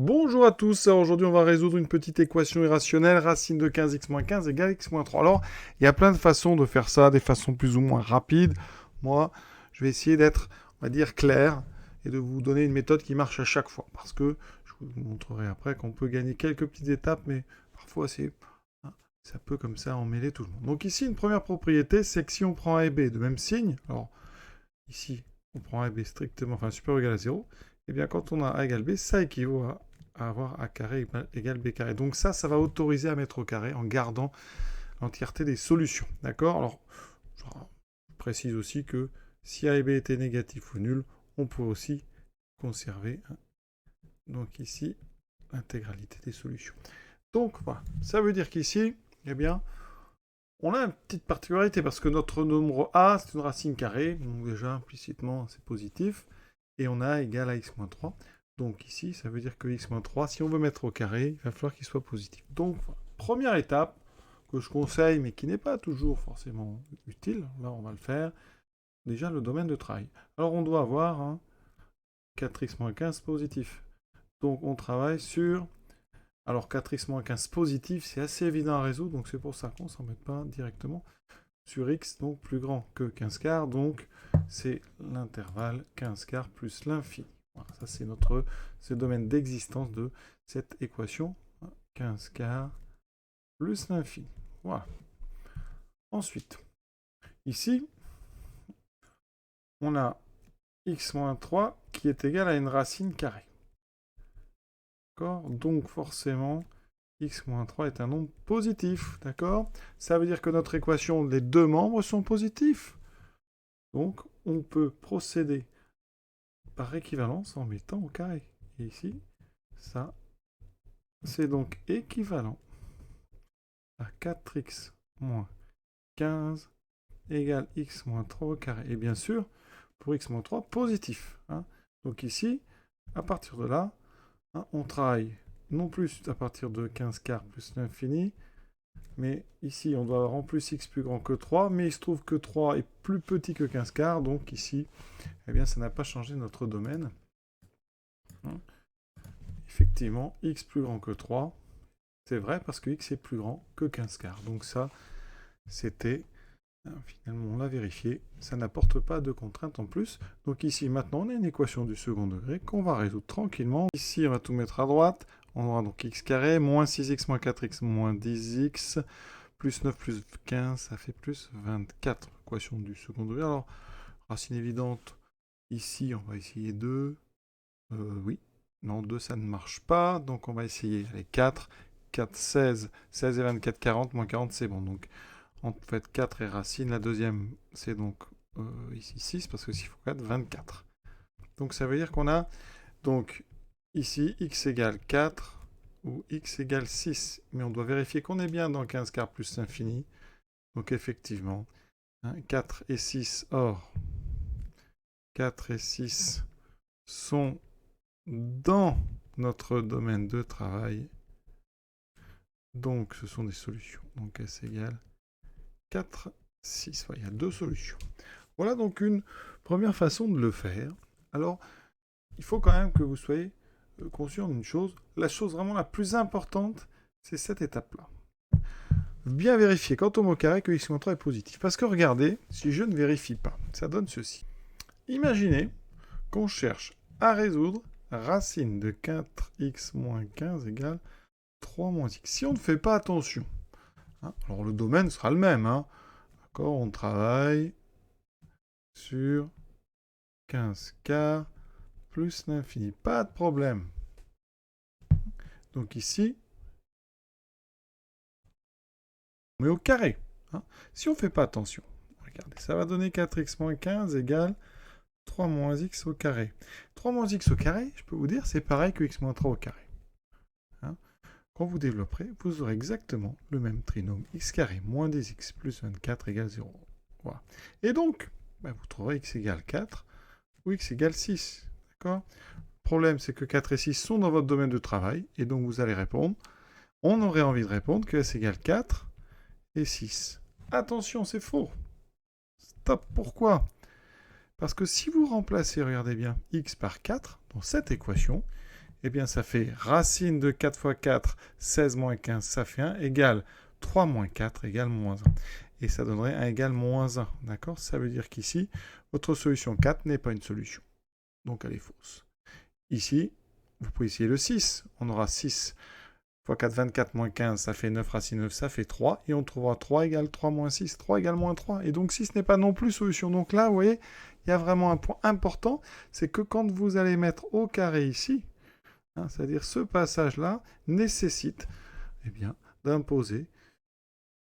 Bonjour à tous, alors aujourd'hui on va résoudre une petite équation irrationnelle, racine de 15x moins 15 égale x moins 3. Alors, il y a plein de façons de faire ça, des façons plus ou moins rapides. Moi, je vais essayer d'être, on va dire, clair et de vous donner une méthode qui marche à chaque fois. Parce que je vous montrerai après qu'on peut gagner quelques petites étapes, mais parfois ça peut comme ça emmêler tout le monde. Donc ici, une première propriété, c'est que si on prend A et B de même signe, alors ici, on prend A et B strictement, enfin supérieur ou égal à 0, et bien quand on a A égale B, ça équivaut à avoir A carré égale B carré. Donc ça va autoriser à mettre au carré en gardant l'entièreté des solutions. D'accord? Alors, je précise aussi que si A et B étaient négatifs ou nuls, on peut aussi conserver, donc ici, l'intégralité des solutions. Donc voilà, ça veut dire qu'ici, eh bien, on a une petite particularité parce que notre nombre A, c'est une racine carrée, donc déjà implicitement c'est positif, et on a égal à x-3. Donc ici, ça veut dire que x-3, si on veut mettre au carré, il va falloir qu'il soit positif. Donc, voilà. Première étape que je conseille, mais qui n'est pas toujours forcément utile, là on va le faire, déjà le domaine de travail. Alors on doit avoir un 4x-15 positif. Donc on travaille sur... Alors 4x-15 positif, c'est assez évident à résoudre, donc c'est pour ça qu'on ne s'en met pas directement sur x, donc plus grand que 15 quarts, donc c'est l'intervalle 15 quarts plus l'infini. Voilà, ça c'est le domaine d'existence de cette équation, 15 quarts plus l'infini. Voilà. Ensuite, ici, on a x moins 3 qui est égal à une racine carrée. D'accord? Donc forcément, x moins 3 est un nombre positif. D'accord? Ça veut dire que notre équation, les deux membres sont positifs. Donc, on peut procéder par équivalence en mettant au carré. Et ici, ça, c'est donc équivalent à 4x moins 15 égale x moins 3 au carré. Et bien sûr, pour x moins 3, positif. Donc ici, à partir de là, on travaille non plus à partir de 15 quarts plus l'infini, mais ici, on doit avoir en plus x plus grand que 3, mais il se trouve que 3 est plus petit que 15 quarts, donc ici, eh bien, ça n'a pas changé notre domaine. Effectivement, x plus grand que 3, c'est vrai parce que x est plus grand que 15 quarts. Donc ça, c'était, finalement on l'a vérifié, ça n'apporte pas de contrainte en plus. Donc ici, maintenant, on a une équation du second degré qu'on va résoudre tranquillement. Ici, on va tout mettre à droite. On aura donc x carré, moins 6x moins 4x moins 10x, plus 9 plus 15, ça fait plus 24. Équation du second degré. Alors, racine évidente, ici, on va essayer 2. Oui. Non, 2, ça ne marche pas. Donc, on va essayer. Allez, 4. 4, 16. 16 et 24, 40. Moins 40, c'est bon. Donc, en fait, 4 est racine. La deuxième, c'est donc ici 6, parce que 6 fois 4, 24. Donc, ça veut dire qu'on a, donc, ici, x égale 4 ou x égale 6. Mais on doit vérifier qu'on est bien dans 15 quarts plus l'infini. Donc, effectivement, 4 et 6, or, 4 et 6 sont dans notre domaine de travail. Donc, ce sont des solutions. Donc, S égale 4, 6. Voilà, il y a deux solutions. Voilà donc une première façon de le faire. Alors, il faut quand même que vous soyez conscient d'une chose. La chose vraiment la plus importante, c'est cette étape-là. Bien vérifier quand on met au carré que x-3 est positif. Parce que regardez, si je ne vérifie pas, ça donne ceci. Imaginez qu'on cherche à résoudre racine de 4x moins 15 égale 3 moins x. Si on ne fait pas attention, alors le domaine sera le même. D'accord, on travaille sur 15 quarts plus l'infini. Pas de problème. Donc ici, on met au carré. Si on ne fait pas attention, regardez, ça va donner 4x moins 15 égale 3 moins x au carré. 3 moins x au carré, je peux vous dire, c'est pareil que x moins 3 au carré. Quand vous développerez, vous aurez exactement le même trinôme x carré moins 10x plus 24 égale 0. Voilà. Et donc, vous trouverez x égale 4 ou x égale 6. D'accord ? Le problème, c'est que 4 et 6 sont dans votre domaine de travail, et donc vous allez répondre. On aurait envie de répondre que s égale 4 et 6. Attention, c'est faux. Stop. Pourquoi ? Parce que si vous remplacez, regardez bien, x par 4 dans cette équation, eh bien ça fait racine de 4 fois 4, 16 moins 15, ça fait 1, égale 3 moins 4 égale moins 1. Et ça donnerait 1 égale moins 1. D'accord? Ça veut dire qu'ici, votre solution 4 n'est pas une solution. Donc elle est fausse. Ici, vous pouvez essayer le 6. On aura 6 fois 4, 24 moins 15, ça fait 9, racine 9, ça fait 3. Et on trouvera 3 égale 3 moins 6, 3 égale moins 3. Et donc 6 n'est pas non plus solution. Donc là, vous voyez, il y a vraiment un point important, c'est que quand vous allez mettre au carré ici, hein, c'est-à-dire ce passage-là, nécessite eh bien, d'imposer,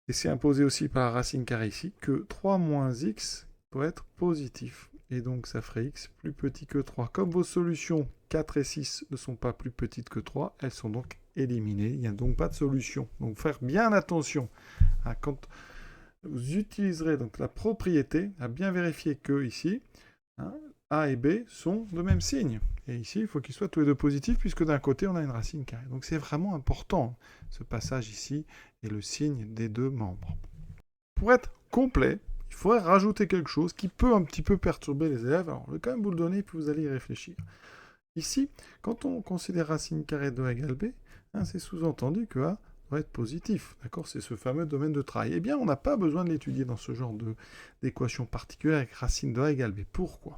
et c'est imposé aussi par la racine carrée ici, que 3 moins x doit être positif. Et donc ça ferait x plus petit que 3. Comme vos solutions 4 et 6 ne sont pas plus petites que 3, elles sont donc éliminées. Il n'y a donc pas de solution. Donc faire bien attention à quand vous utiliserez donc la propriété, à bien vérifier que ici, hein, A et B sont de même signe. Et ici, il faut qu'ils soient tous les deux positifs, puisque d'un côté, on a une racine carrée. Donc c'est vraiment important, ce passage ici, et le signe des deux membres. Pour être complet, il faudrait rajouter quelque chose qui peut un petit peu perturber les élèves. Alors, je vais quand même vous le donner, puis vous allez y réfléchir. Ici, quand on considère racine carrée de A égale B, hein, c'est sous-entendu que A doit être positif. D'accord? C'est ce fameux domaine de travail. Eh bien, on n'a pas besoin de l'étudier dans ce genre d'équation particulière avec racine de A égale B. Pourquoi?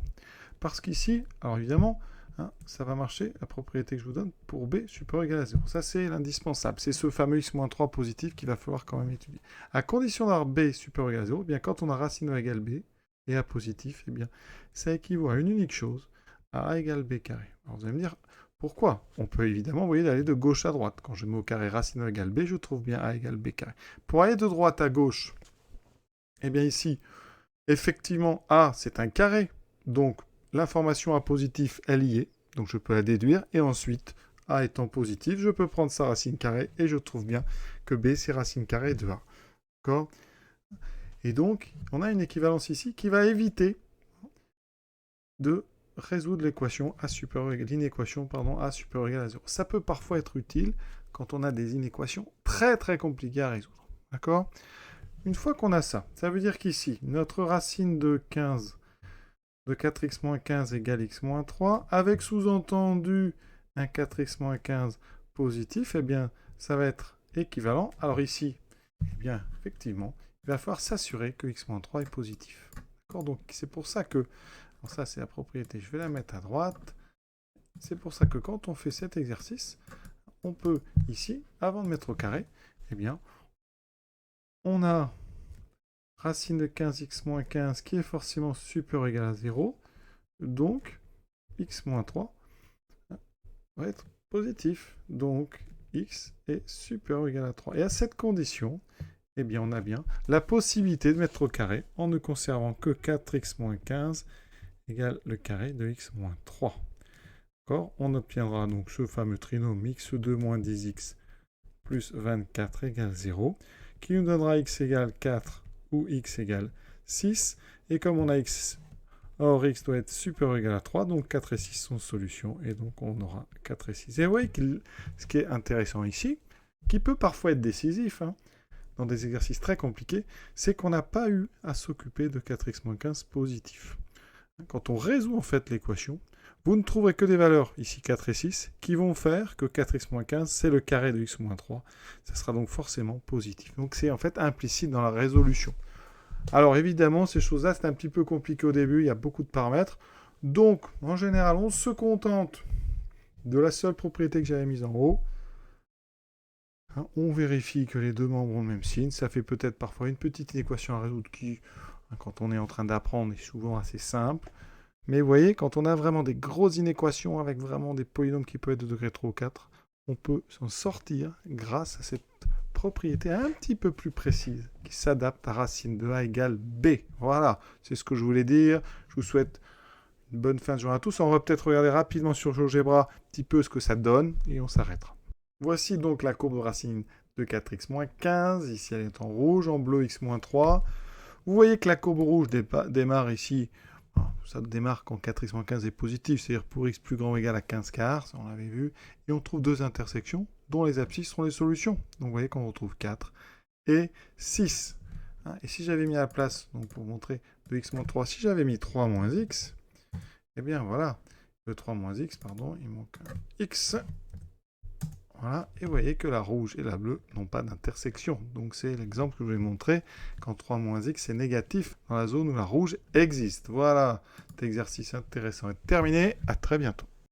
Parce qu'ici, alors évidemment, hein, ça va marcher, la propriété que je vous donne, pour B supérieur ou égal à 0. Ça, c'est l'indispensable. C'est ce fameux x-3 positif qu'il va falloir quand même étudier. À condition d'avoir B supérieur ou égal à 0, eh bien, quand on a racine de A égale B et A positif, eh bien, ça équivaut à une unique chose, à A égale B carré. Alors vous allez me dire, pourquoi? On peut évidemment, vous voyez, aller de gauche à droite. Quand je mets au carré racine de A égale B, je trouve bien A égale B carré. Pour aller de droite à gauche, eh bien ici, effectivement, A, c'est un carré. Donc, l'information A positif, elle y est. Donc, je peux la déduire. Et ensuite, A étant positif, je peux prendre sa racine carrée. Et je trouve bien que B, c'est racine carrée de A. D'accord? Et donc, on a une équivalence ici qui va éviter de résoudre l'équation A supérieur l'inéquation A supérieur égal à 0. Ça peut parfois être utile quand on a des inéquations très très compliquées à résoudre. D'accord? Une fois qu'on a ça, ça veut dire qu'ici, notre racine de 15 de 4x moins 15 égale x moins 3, avec sous-entendu un 4x moins 15 positif, eh bien, ça va être équivalent. Alors ici, eh bien, effectivement, il va falloir s'assurer que x moins 3 est positif. D'accord? Donc, c'est pour ça que, alors ça, c'est la propriété, je vais la mettre à droite. C'est pour ça que quand on fait cet exercice, on peut, ici, avant de mettre au carré, eh bien, on a racine de 15x moins 15 qui est forcément supérieur ou égal à 0. Donc, x moins 3 va être positif. Donc, x est supérieur ou égal à 3. Et à cette condition, eh bien, on a bien la possibilité de mettre au carré en ne conservant que 4x moins 15 égale le carré de x moins 3. D'accord? On obtiendra donc ce fameux trinôme x2 moins 10x plus 24 égale 0, qui nous donnera x égale 4 ou x égale 6. Et comme on a x, or x doit être supérieur ou égal à 3, donc 4 et 6 sont solutions, et donc on aura 4 et 6. Et vous voyez que ce qui est intéressant ici, qui peut parfois être décisif, hein, dans des exercices très compliqués, c'est qu'on n'a pas eu à s'occuper de 4x-15 positif. Quand on résout en fait l'équation, vous ne trouverez que des valeurs, ici 4 et 6, qui vont faire que 4x-15, c'est le carré de x-3. Ça sera donc forcément positif. Donc c'est en fait implicite dans la résolution. Alors évidemment, ces choses-là, c'est un petit peu compliqué au début, il y a beaucoup de paramètres. Donc, en général, on se contente de la seule propriété que j'avais mise en haut. Hein, on vérifie que les deux membres ont le même signe. Ça fait peut-être parfois une petite équation à résoudre qui, quand on est en train d'apprendre, est souvent assez simple. Mais vous voyez, quand on a vraiment des grosses inéquations avec vraiment des polynômes qui peuvent être de degré 3 ou 4, on peut s'en sortir grâce à cette propriété un petit peu plus précise qui s'adapte à racine de A égale B. Voilà, c'est ce que je voulais dire. Je vous souhaite une bonne fin de journée à tous. On va peut-être regarder rapidement sur GeoGebra un petit peu ce que ça donne et on s'arrêtera. Voici donc la courbe de racine de 4x-15. Ici, elle est en rouge, en bleu, x-3. Vous voyez que la courbe rouge démarre ici. Ça démarre quand 4x-15 est positif, c'est-à-dire pour x plus grand ou égal à 15 quarts, ça on l'avait vu. Et on trouve deux intersections dont les abscisses seront les solutions. Donc vous voyez qu'on retrouve 4 et 6. Et si j'avais mis à la place, donc pour montrer de x-3, si j'avais mis 3 moins x, eh bien voilà, Le 3 moins x, pardon, il manque un x. Voilà, et vous voyez que la rouge et la bleue n'ont pas d'intersection. Donc c'est l'exemple que je vais montrer quand 3 moins x est négatif dans la zone où la rouge existe. Voilà, cet exercice intéressant est terminé. À très bientôt.